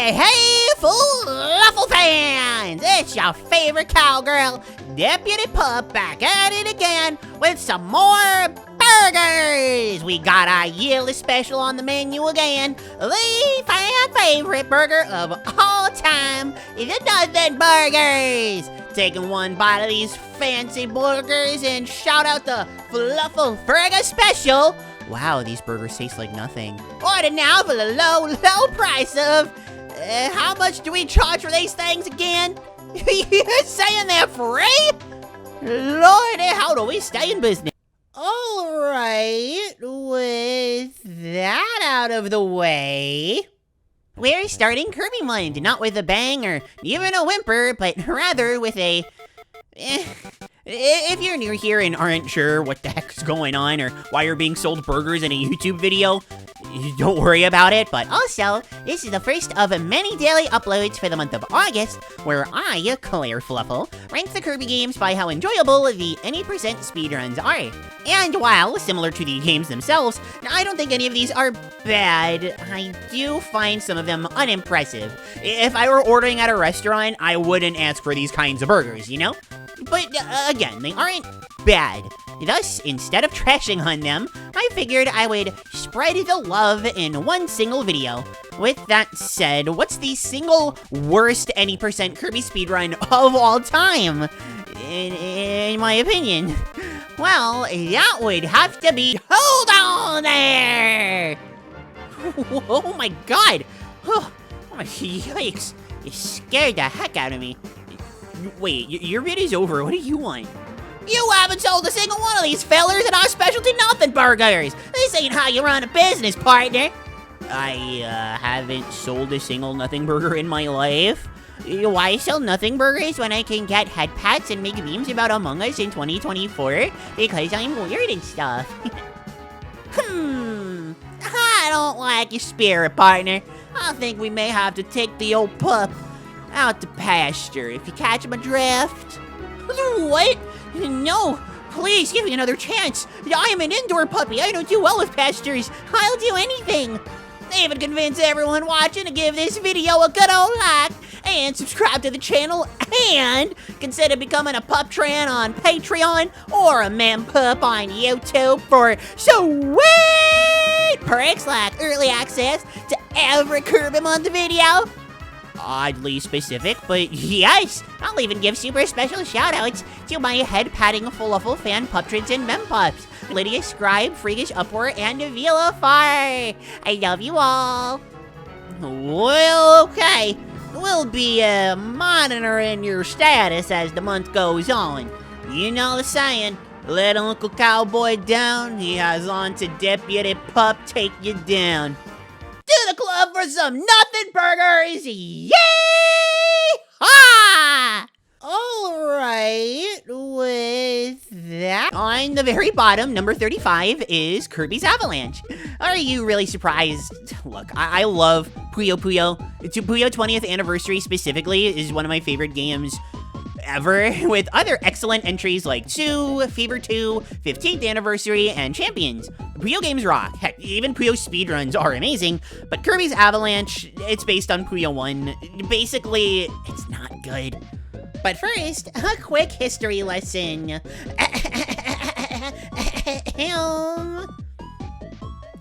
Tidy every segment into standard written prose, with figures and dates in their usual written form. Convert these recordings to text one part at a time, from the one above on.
Hey, Fluffle fans! It's your favorite cowgirl, Deputy Pup, back at it again with some more burgers! We got our yearly special on the menu again. The fan favorite burger of all time, the Nothing Burgers! Taking one bite of these fancy burgers and shout out the Fluffle Burger Special. Wow, these burgers taste like nothing. Order now for the low price of... how much do we charge for these things again? You're saying they're free? Lordy, how do we stay in business? All right, with that out of the way, we're starting Kirby Month, not with a bang or even a whimper, but rather with a... If you're new here and aren't sure what the heck's going on or why you're being sold burgers in a YouTube video, don't worry about it. But also, this is the first of many daily uploads for the month of August, where I, Klaire Fluffle, rank the Kirby games by how enjoyable the any percent speedruns are. And while similar to the games themselves, I don't think any of these are bad. I do find some of them unimpressive. If I were ordering at a restaurant, I wouldn't ask for these kinds of burgers, you know? But again, they aren't bad. Thus, instead of trashing on them, I figured I would spread the love in one single video. With that said, what's the single worst any percent Kirby speedrun of all time? In my opinion. Well, that would have to be... Hold on there! Oh my god! Oh my yikes! You scared the heck out of me. Wait, your video's over. What do you want? You haven't sold a single one of these fellers at our specialty Nothing Burgers. This ain't how you run a business, partner. I haven't sold a single Nothing Burger in my life. Why sell Nothing Burgers when I can get head pats and make memes about Among Us in 2024? Because I'm weird and stuff. I don't like your spirit, partner. I think we may have to take the old pup out to pasture, if you catch my drift. What? No, please give me another chance. I am an indoor puppy. I don't do well with pastures. I'll do anything. Even convince everyone watching to give this video a good old like and subscribe to the channel and consider becoming a pup tran on Patreon or a man pup on YouTube for sweet perks like early access to every Kirby Month video. Oddly specific, but yes, I'll even give super special shoutouts to my head-patting Fluffle fan puptrins and mempups, Lydia Scribe, Freakish Upward, and Vilafar. I love you all. Well, okay, we'll be monitoring your status as the month goes on. You know the saying, let Uncle Cowboy down, he has on to Deputy Pup take you down. To the club for some Nothing Burgers! Yay! Ha! Alright, with that, on the very bottom, number 35, is Kirby's Avalanche. Are you really surprised? Look, I love Puyo Puyo. Puyo 20th Anniversary specifically is one of my favorite games ever, with other excellent entries like 2, Fever 2, 15th Anniversary, and Champions. Puyo games rock. Heck, even Puyo speedruns are amazing, but Kirby's Avalanche, it's based on Puyo 1. Basically, it's not good. But first, a quick history lesson.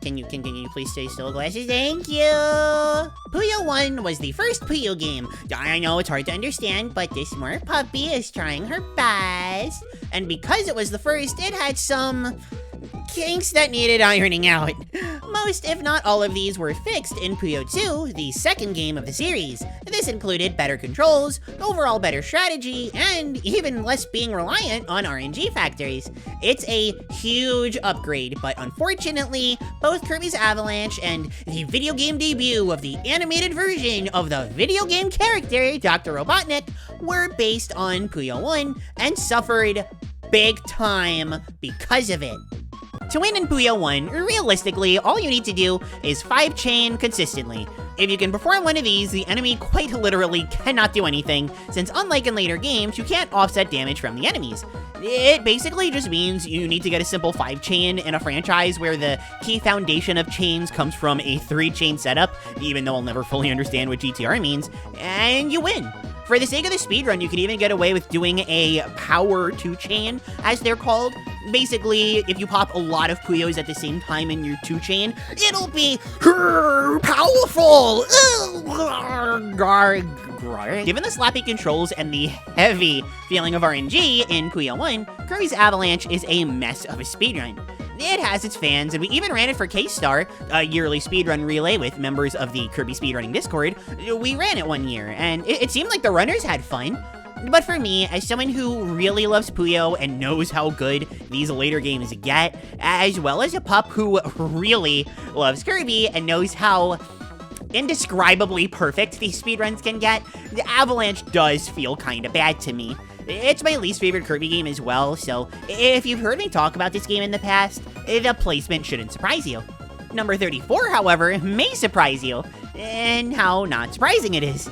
Can you please stay still, glasses? Thank you! Puyo 1 was the first Puyo game. I know it's hard to understand, but this smart puppy is trying her best. And because it was the first, it had some kinks that needed ironing out. Most, if not all of these, were fixed in Puyo 2, the second game of the series. This included better controls, overall better strategy, and even less being reliant on RNG factors. It's a huge upgrade, but unfortunately, both Kirby's Avalanche and the video game debut of the animated version of the video game character, Dr. Robotnik, were based on Puyo 1 and suffered big time because of it. To win in Puyo 1, realistically, all you need to do is 5-chain consistently. If you can perform one of these, the enemy quite literally cannot do anything, since unlike in later games, you can't offset damage from the enemies. It basically just means you need to get a simple 5-chain in a franchise where the key foundation of chains comes from a 3-chain setup, even though I'll never fully understand what GTR means, and you win. For the sake of the speedrun, you could even get away with doing a power 2-chain, as they're called. Basically, if you pop a lot of Puyos at the same time in your 2-chain, it'll be powerful! Given the sloppy controls and the heavy feeling of RNG in Puyo 1, Kirby's Avalanche is a mess of a speedrun. It has its fans, and we even ran it for K-Star, a yearly speedrun relay with members of the Kirby Speedrunning Discord. We ran it one year, and it seemed like the runners had fun. But for me, as someone who really loves Puyo and knows how good these later games get, as well as a pup who really loves Kirby and knows how indescribably perfect these speedruns can get, the Avalanche does feel kinda bad to me. It's my least favorite Kirby game as well, so if you've heard me talk about this game in the past, the placement shouldn't surprise you. Number 34, however, may surprise you, and how not surprising it is.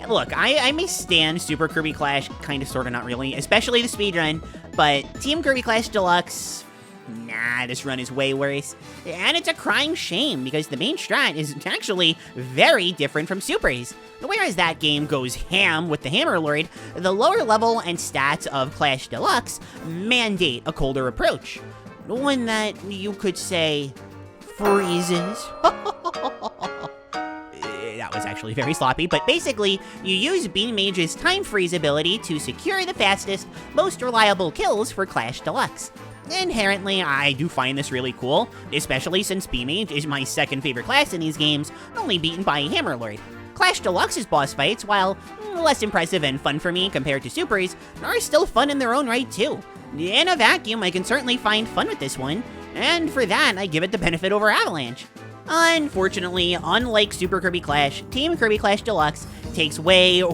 Look, I may stand Super Kirby Clash, kinda sorta not really, especially the speedrun, but Team Kirby Clash Deluxe, nah, this run is way worse. And it's a crying shame, because the main strat is actually very different from Super's. Whereas that game goes ham with the Hammer Lord, the lower level and stats of Clash Deluxe mandate a colder approach. One that you could say freezes. That was actually very sloppy, but basically, you use Beam Mage's Time Freeze ability to secure the fastest, most reliable kills for Clash Deluxe. Inherently, I do find this really cool, especially since Beam Mage is my second favorite class in these games, only beaten by Hammer Lord. Clash Deluxe's boss fights, while less impressive and fun for me compared to Super's, are still fun in their own right too. In a vacuum, I can certainly find fun with this one, and for that, I give it the benefit over Avalanche. Unfortunately, unlike Super Kirby Clash, Team Kirby Clash Deluxe takes way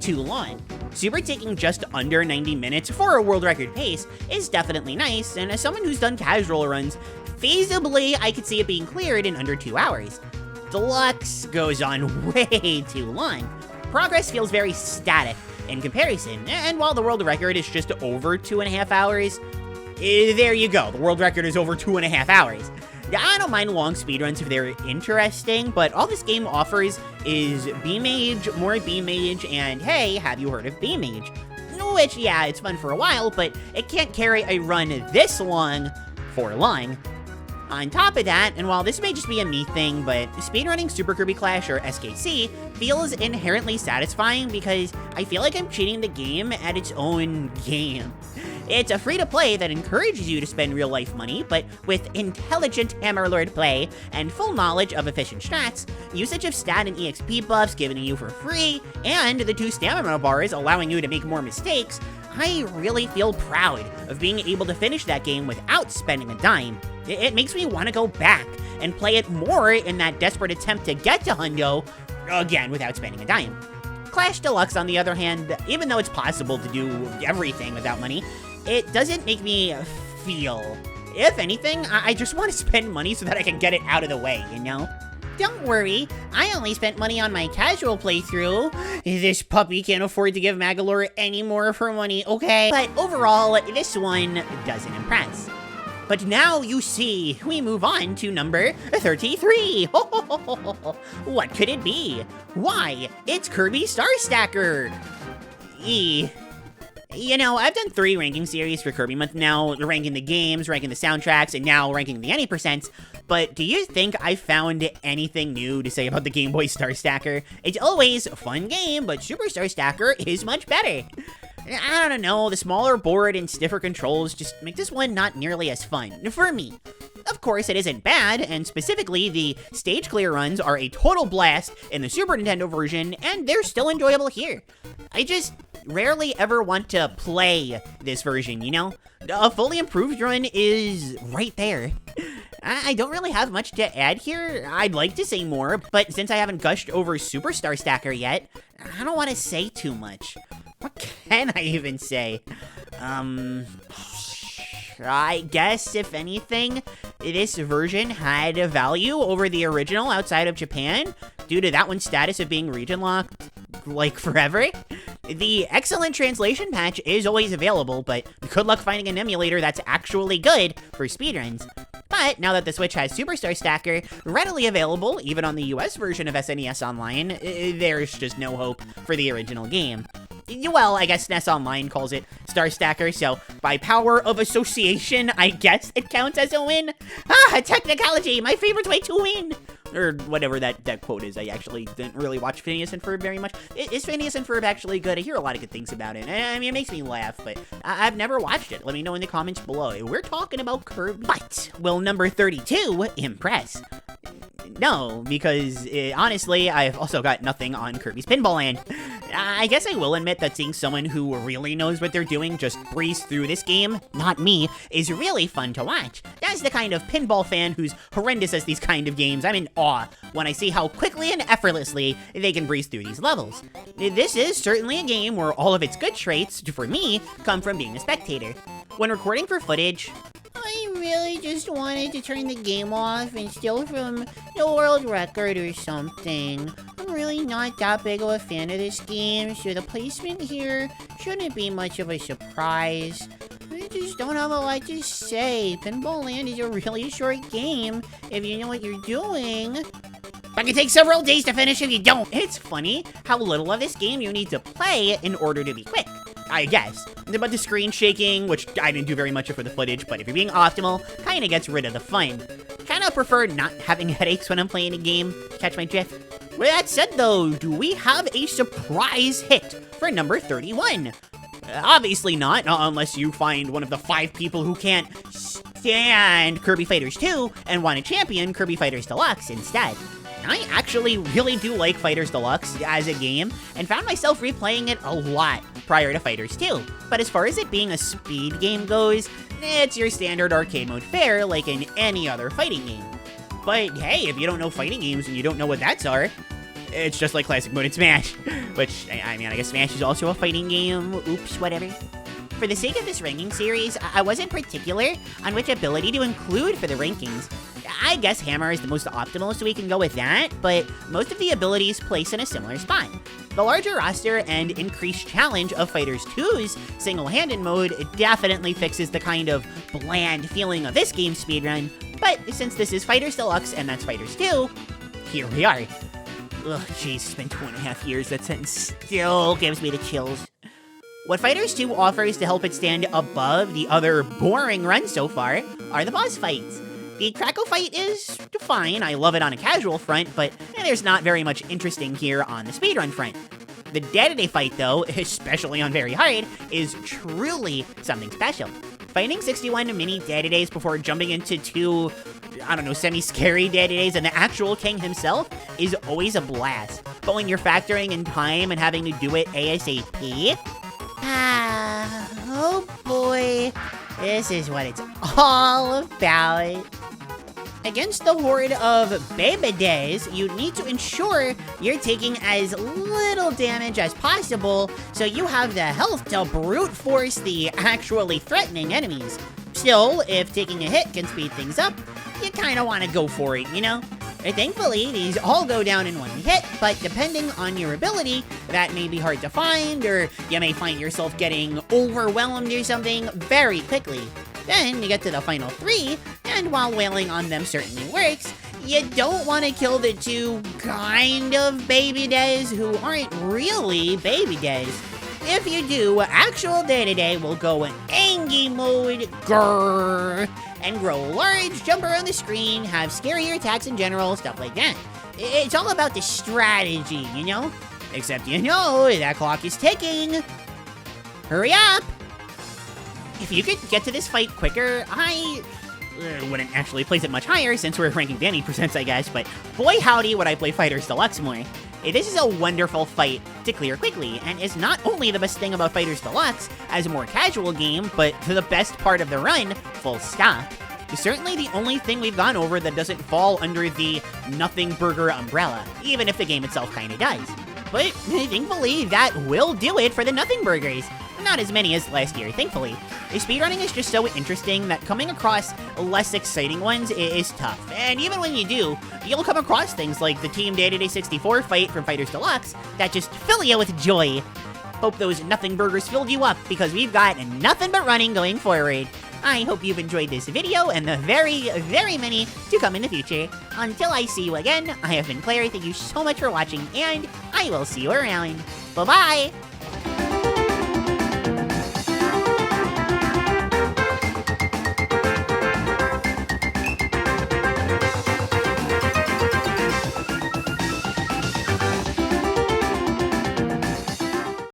too long. Super taking just under 90 minutes for a world record pace is definitely nice, and as someone who's done casual runs, feasibly I could see it being cleared in under 2 hours. Deluxe goes on way too long. Progress feels very static in comparison, and while the world record is just over 2.5 hours, there you go, the world record is over 2.5 hours. I don't mind long speedruns if they're interesting, but all this game offers is Beam Mage, more Beam Mage, and hey, have you heard of Beam Mage? Which, yeah, it's fun for a while, but it can't carry a run this long for long. On top of that, and while this may just be a me thing, but speedrunning Super Kirby Clash, or SKC, feels inherently satisfying because I feel like I'm cheating the game at its own game. It's a free-to-play that encourages you to spend real-life money, but with intelligent Hammer Lord play and full knowledge of efficient strats, usage of stat and EXP buffs given to you for free, and the 2 stamina bars allowing you to make more mistakes, I really feel proud of being able to finish that game without spending a dime. It makes me want to go back and play it more in that desperate attempt to get to Hundo, again without spending a dime. Clash Deluxe, on the other hand, even though it's possible to do everything without money, it doesn't make me feel. If anything, I just want to spend money so that I can get it out of the way, you know? Don't worry, I only spent money on my casual playthrough. This puppy can't afford to give Magalore any more of her money, okay? But overall, this one doesn't impress. But now you see, we move on to number 33. What could it be? Why, it's Kirby Star Stacker. You know, I've done 3 ranking series for Kirby Month now, ranking the games, ranking the soundtracks, and now ranking the any percents. But do you think I found anything new to say about the Game Boy Star Stacker? It's always a fun game, but Super Star Stacker is much better. I don't know, the smaller board and stiffer controls just make this one not nearly as fun, for me. Of course, it isn't bad, and specifically, the stage clear runs are a total blast in the Super Nintendo version, and they're still enjoyable here. I just rarely ever want to play this version, you know? A fully improved run is right there. I don't really have much to add here. I'd like to say more, but since I haven't gushed over Superstar Stacker yet, I don't want to say too much. What can I even say? I guess, if anything, this version had a value over the original outside of Japan due to that one's status of being region locked, like, forever. The excellent translation patch is always available, but good luck finding an emulator that's actually good for speedruns. But now that the Switch has Superstar Stacker readily available, even on the US version of SNES Online, there's just no hope for the original game. Well, I guess SNES Online calls it Star Stacker, so by power of association, I guess it counts as a win. Ah, technicology, my favorite way to win! Or whatever that quote is. I actually didn't really watch Phineas and Ferb very much. Is Phineas and Ferb actually good? I hear a lot of good things about it. I mean, it makes me laugh, but I've never watched it. Let me know in the comments below. We're talking about Kirby. But will number 32 impress? No, because honestly, I've also got nothing on Kirby's Pinball Land. I guess I will admit that seeing someone who really knows what they're doing just breeze through this game, not me, is really fun to watch. That's the kind of pinball fan who's horrendous as these kind of games. I'm in awe when I see how quickly and effortlessly they can breeze through these levels. This is certainly a game where all of its good traits, for me, come from being a spectator. When recording for footage, I really just wanted to turn the game off and steal from the world record or something. I'm really not that big of a fan of this game, so the placement here shouldn't be much of a surprise. I just don't have a lot to say. Pinball Land is a really short game if you know what you're doing. But it can take several days to finish if you don't. It's funny how little of this game you need to play in order to be quick, I guess. But the screen shaking, which I didn't do very much of for the footage, but if you're being optimal, kinda gets rid of the fun. Kinda prefer not having headaches when I'm playing a game. Catch my drift? With that said though, do we have a surprise hit for number 31? Obviously not, unless you find one of the 5 people who can't stand Kirby Fighters 2 and want to champion Kirby Fighters Deluxe instead. I actually really do like Fighters Deluxe as a game, and found myself replaying it a lot prior to Fighters 2. But as far as it being a speed game goes, it's your standard arcade mode fare like in any other fighting game. But hey, if you don't know fighting games and you don't know what that's are, it's just like classic mode in Smash. Which, I mean, I guess Smash is also a fighting game. Oops, whatever. For the sake of this ranking series, I wasn't particular on which ability to include for the rankings. I guess Hammer is the most optimal, so we can go with that, but most of the abilities place in a similar spot. The larger roster and increased challenge of Fighters 2's single-handed mode definitely fixes the kind of bland feeling of this game's speedrun, but since this is Fighters Deluxe and that's Fighters 2, here we are. Ugh, jeez, it's been 2.5 years, that sentence still gives me the chills. What Fighters 2 offers to help it stand above the other boring runs so far are the boss fights. The Krakow fight is fine, I love it on a casual front, but there's not very much interesting here on the speedrun front. The day-to-day fight though, especially on very hard, is truly something special. Fighting 61 mini day-to-days before jumping into 2, I don't know, semi-scary day-to-days and the actual king himself is always a blast. But when you're factoring in time and having to do it ASAP, oh boy, this is what it's all about. Against the horde of baby days, you need to ensure you're taking as little damage as possible so you have the health to brute force the actually threatening enemies. Still, if taking a hit can speed things up, you kinda wanna go for it, you know? Thankfully, these all go down in one hit, but depending on your ability, that may be hard to find, or you may find yourself getting overwhelmed or something very quickly. Then you get to the final 3, and while wailing on them certainly works, you don't want to kill the 2 kind of baby days who aren't really baby days. If you do, actual day-to-day will go in Angie mode, grrr, and grow large, jump around the screen, have scarier attacks in general, stuff like that. It's all about the strategy, you know? Except you know that clock is ticking. Hurry up! If you could get to this fight quicker, I wouldn't actually place it much higher since we're ranking Danny percents, I guess, but boy howdy would I play Fighters Deluxe more. This is a wonderful fight to clear quickly, and is not only the best thing about Fighters Deluxe as a more casual game, but the best part of the run, full stop. Certainly the only thing we've gone over that doesn't fall under the Nothing Burger umbrella, even if the game itself kinda does. But thankfully, that will do it for the Nothing Burgers. not as many as last year, thankfully. Speedrunning is just so interesting that coming across less exciting ones is tough. And even when you do, you'll come across things like the Team Day-to-Day 64 fight from Fighters Deluxe that just fill you with joy. Hope those nothing burgers filled you up, because we've got nothing but running going forward. I hope you've enjoyed this video and the very, very many to come in the future. Until I see you again, I have been Klaire. Thank you so much for watching, and I will see you around. Bye-bye!